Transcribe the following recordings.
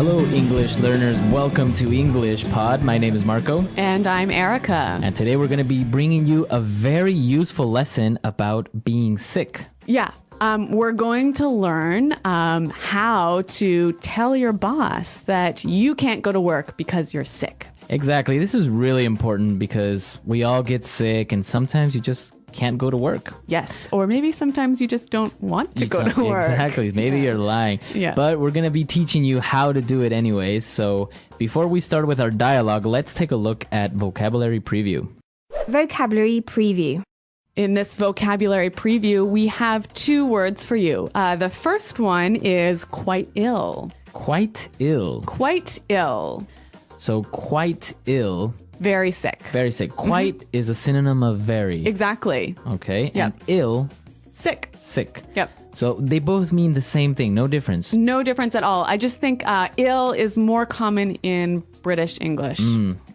Hello, English learners. Welcome to English Pod. My name is Marco. And I'm Erica. And today we're going to be bringing you a very useful lesson about being sick. Yeah. We're going to learn how to tell your boss that you can't go to work because you're sick. Exactly. This is really important because we all get sick and sometimes you just can't go to work. Yes. Or maybe sometimes you just don't want to go to work. Exactly. Maybe you're lying. Yeah. But we're going to be teaching you how to do it anyways. So before we start with our dialogue, let's take a look at vocabulary preview. Vocabulary preview. In this vocabulary preview, we have two words for you. The first one is quite ill. Quite ill. Quite ill. So quite ill. Very sick. Very sick. Quite is a synonym of very. Exactly. Okay. Yeah. And ill, Sick. sick. Yep. So they both mean the same thing. No difference. No difference at all. I just think ill is more common in British English.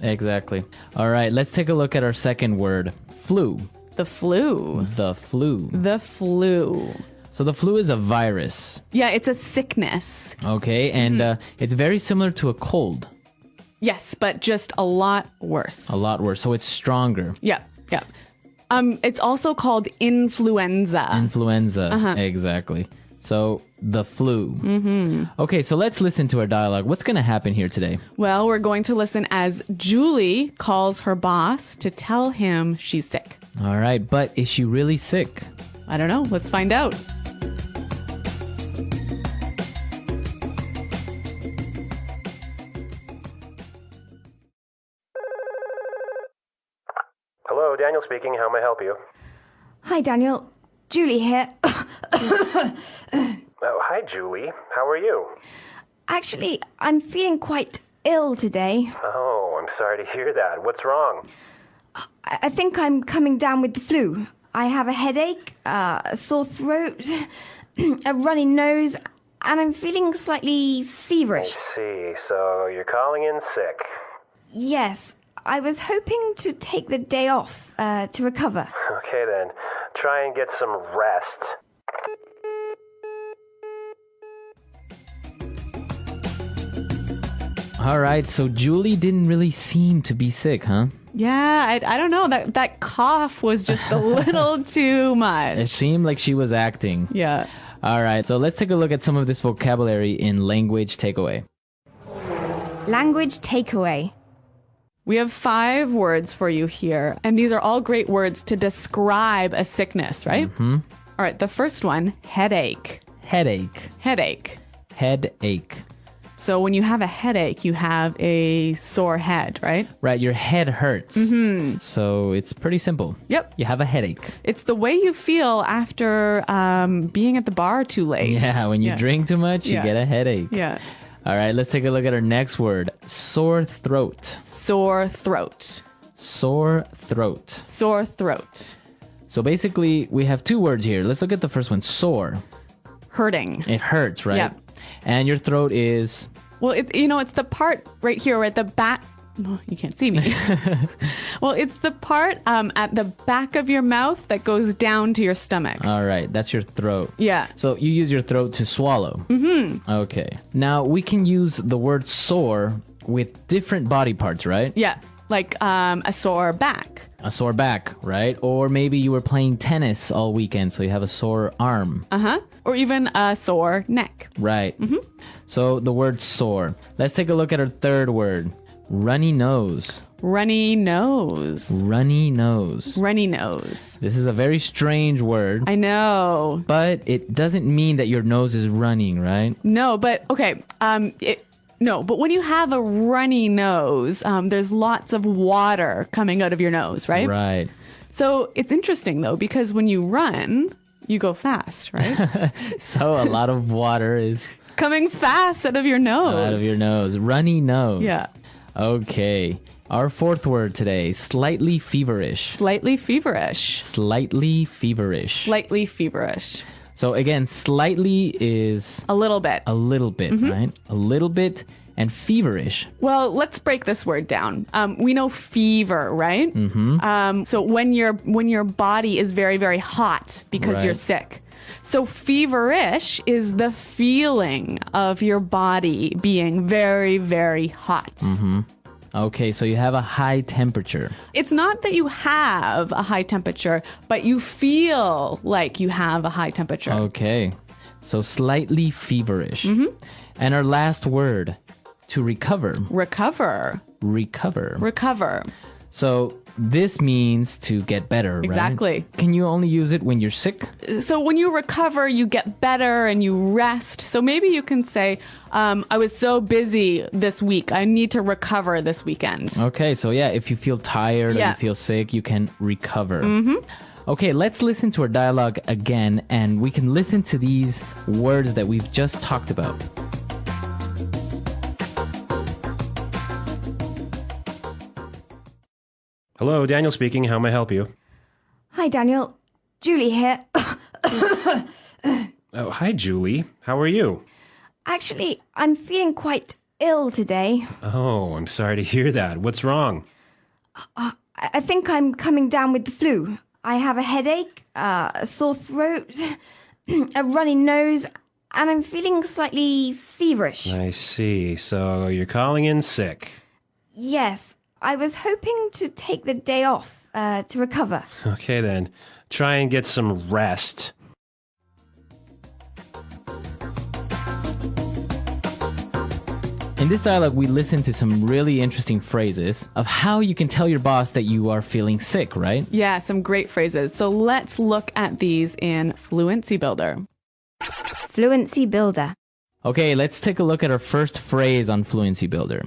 Exactly. All right. Let's take a look at our second word. Flu. The flu. The flu. The flu. So the flu is a virus. Yeah, it's a sickness. Okay. And it's very similar to a cold. Yes, but just a lot worse. A lot worse. So it's stronger. Yeah, yeah. It's also called influenza. Influenza. Exactly. So the flu. Okay, so let's listen to our dialogue. What's going to happen here today? Well, we're going to listen as Julie calls her boss to tell him she's sick. All right, but is she really sick? I don't know. Let's find out. Hello, Daniel speaking. How may I help you? Hi, Daniel. Julie here. Oh, hi, Julie. How are you? Actually, I'm feeling quite ill today. Oh, I'm sorry to hear that. What's wrong? I think I'm coming down with the flu. I have a headache, a sore throat, a runny nose, and I'm feeling slightly feverish. I see. So you're calling in sick. Yes, I was hoping to take the day off to recover. Okay, then. Try and get some rest. All right, so Julie didn't really seem to be sick, huh? Yeah, I don't know. That cough was just a little too much. It seemed like she was acting. Yeah. All right, so let's take a look at some of this vocabulary in language takeaway. Language takeaway. We have 5 words for you here, and these are all great words to describe a sickness, right? All right, the first one, headache. Headache. Headache. Headache. So when you have a headache, you have a sore head, right? Right, your head hurts. So it's pretty simple. Yep. You have a headache. It's the way you feel after being at the bar too late. Yeah, when you drink too much, you get a headache. Yeah. All right, let's take a look at our next word. Sore throat. Sore throat. Sore throat. Sore throat. So basically, we have 2 words here. Let's look at the first one. Sore. Hurting. It hurts, right? Yeah. And your throat is... Well, it's the part right here, at the back. Oh, you can't see me. Well, it's the part at the back of your mouth that goes down to your stomach. All right, that's your throat. Yeah. So you use your throat to swallow. Okay. Now, we can use the word sore with different body parts, right? Yeah. Like a sore back. A sore back, right? Or maybe you were playing tennis all weekend, so you have a sore arm. Or even a sore neck. Right. So the word sore. Let's take a look at our third word. Runny nose. Runny nose. Runny nose. Runny nose. This is a very strange word. I know. But it doesn't mean that your nose is running, right? No, but okay. No, but when you have a runny nose, there's lots of water coming out of your nose, right? Right. So it's interesting, though, because when you run, you go fast, right? So a lot of water is coming fast out of your nose. out of your nose. Runny nose. Yeah. Okay. Our fourth word today, slightly feverish. Slightly feverish. Slightly feverish. Slightly feverish. So again, slightly is A little bit. a little bit, right? A little bit. And feverish. Well, let's break this word down. We know fever, right? So when your body is very, very hot because Right. you're sick. So feverish is the feeling of your body being very, very hot. Okay, so you have a high temperature. It's not that you have a high temperature, but you feel like you have a high temperature. Okay, so slightly feverish. And our last word, to recover. Recover. Recover. Recover. So this means to get better, right? Exactly. Can you only use it when you're sick? So when you recover, you get better and you rest. So maybe you can say, I was so busy this week. I need to recover this weekend. Okay, so yeah, if you feel tired or Yeah. you feel sick, you can recover. Okay, let's listen to our dialogue again, and we can listen to these words that we've just talked about. Hello, Daniel speaking. How may I help you? Hi, Daniel. Julie here. Oh, hi, Julie. How are you? Actually, I'm feeling quite ill today. Oh, I'm sorry to hear that. What's wrong? I think I'm coming down with the flu. I have a headache, a sore throat, a runny nose, and I'm feeling slightly feverish. I see. So you're calling in sick. Yes, I was hoping to take the day off to recover. Okay, then. Try and get some rest. In this dialogue, we listen to some really interesting phrases of how you can tell your boss that you are feeling sick, right? Yeah, some great phrases. So let's look at these in Fluency Builder. Fluency Builder. Okay, let's take a look at our first phrase on Fluency Builder.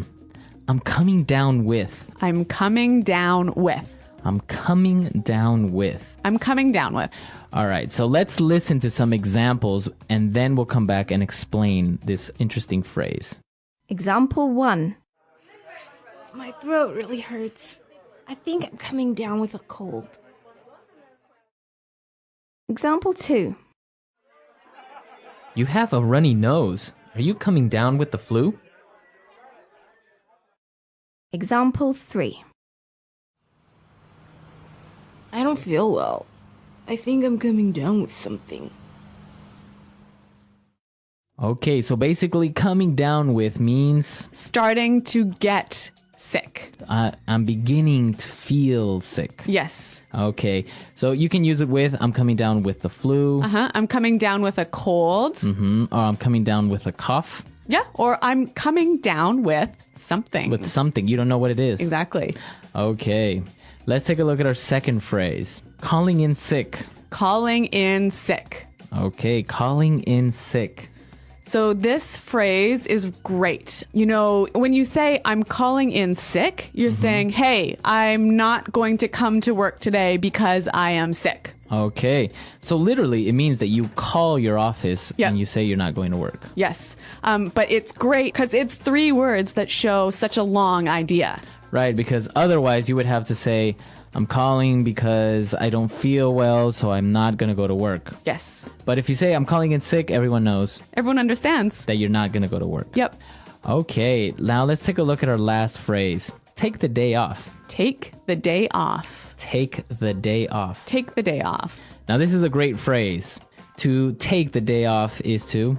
I'm coming down with. I'm coming down with. I'm coming down with. I'm coming down with. All right, so let's listen to some examples and then we'll come back and explain this interesting phrase. Example 1. My throat really hurts. I think I'm coming down with a cold. Example 2. You have a runny nose. Are you coming down with the flu? Example 3. I don't feel well. I think I'm coming down with something. Okay, so basically coming down with means Starting to get sick. I'm beginning to feel sick. Yes. Okay, so you can use it with I'm coming down with the flu, I'm coming down with a cold. or I'm coming down with a cough, Yeah. Or I'm coming down with something. with something. You don't know what it is. Exactly. Okay, let's take a look at our second phrase. Calling in sick. Calling in sick. Okay, calling in sick. So this phrase is great. You know, when you say I'm calling in sick, you're saying, hey, I'm not going to come to work today because I am sick. Okay, so literally it means that you call your office Yep. and you say you're not going to work. Yes. But it's great because it's 3 words that show such a long idea. Right, because otherwise you would have to say, I'm calling because I don't feel well, so I'm not going to go to work. Yes. But if you say I'm calling in sick, everyone knows Everyone understands. that you're not going to go to work. Yep. Okay, now let's take a look at our last phrase. Take the day off. Take the day off. Take the day off. Take the day off. Now this is a great phrase. To take the day off is to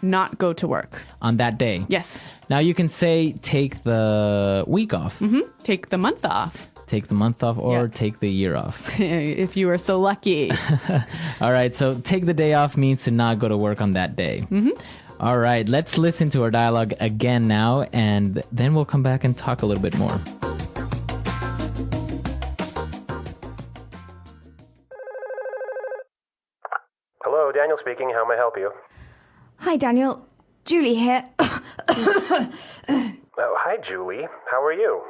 Not go to work. on that day. Yes. Now you can say take the week off, Take the month off. take the month off, or Yeah. take the year off. If you were so lucky. All right, so take the day off means to not go to work on that day. All right, let's listen to our dialogue again now, and then we'll come back and talk a little bit more. Hello, Daniel speaking. How may I help you? Hi, Daniel. Julie here. Oh, hi, Julie. How are you?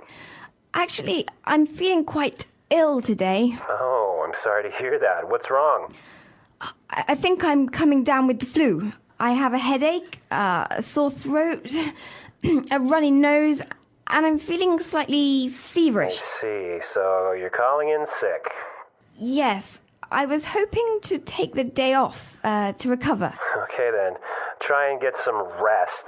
Actually, I'm feeling quite ill today. Oh, I'm sorry to hear that. What's wrong? I think I'm coming down with the flu. I have a headache, a sore throat, a runny nose, and I'm feeling slightly feverish. See, so you're calling in sick. Yes, I was hoping to take the day off to recover. Okay, then. Try and get some rest.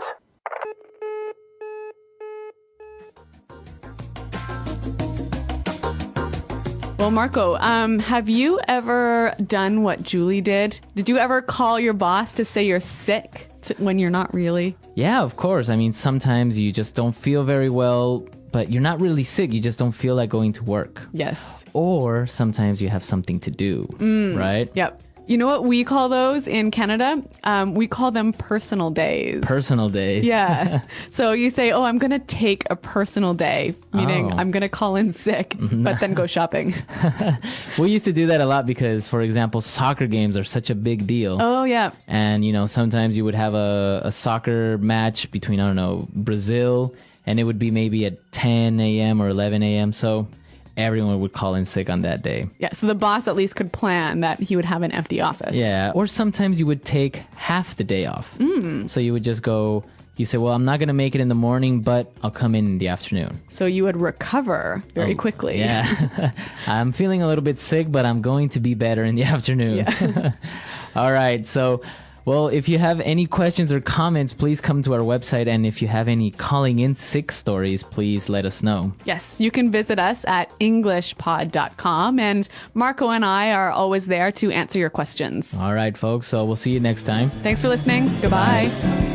Well, Marco, have you ever done what Julie did? Did you ever call your boss to say you're sick when you're not really? Yeah, of course. I mean, sometimes you just don't feel very well, but you're not really sick. You just don't feel like going to work. Yes. Or sometimes you have something to do, right? Yep. You know what we call those in Canada? We call them personal days. Personal days. Yeah. So you say, oh, I'm going to take a personal day, meaning Oh. I'm going to call in sick, but then go shopping. We used to do that a lot because, for example, soccer games are such a big deal. Oh, yeah. And, you know, sometimes you would have a soccer match between, I don't know, Brazil, and it would be maybe at 10 a.m. or 11 a.m. So everyone would call in sick on that day. Yeah. So the boss at least could plan that he would have an empty office. Yeah. Or sometimes you would take half the day off. So you would just go, you say, well, I'm not going to make it in the morning, but I'll come in the afternoon. So you would recover very quickly. Yeah. I'm feeling a little bit sick, but I'm going to be better in the afternoon. Yeah. All right. So, well, if you have any questions or comments, please come to our website. And if you have any calling in sick stories, please let us know. Yes, you can visit us at EnglishPod365.com. And Marco and I are always there to answer your questions. All right, folks. So we'll see you next time. Thanks for listening. Goodbye.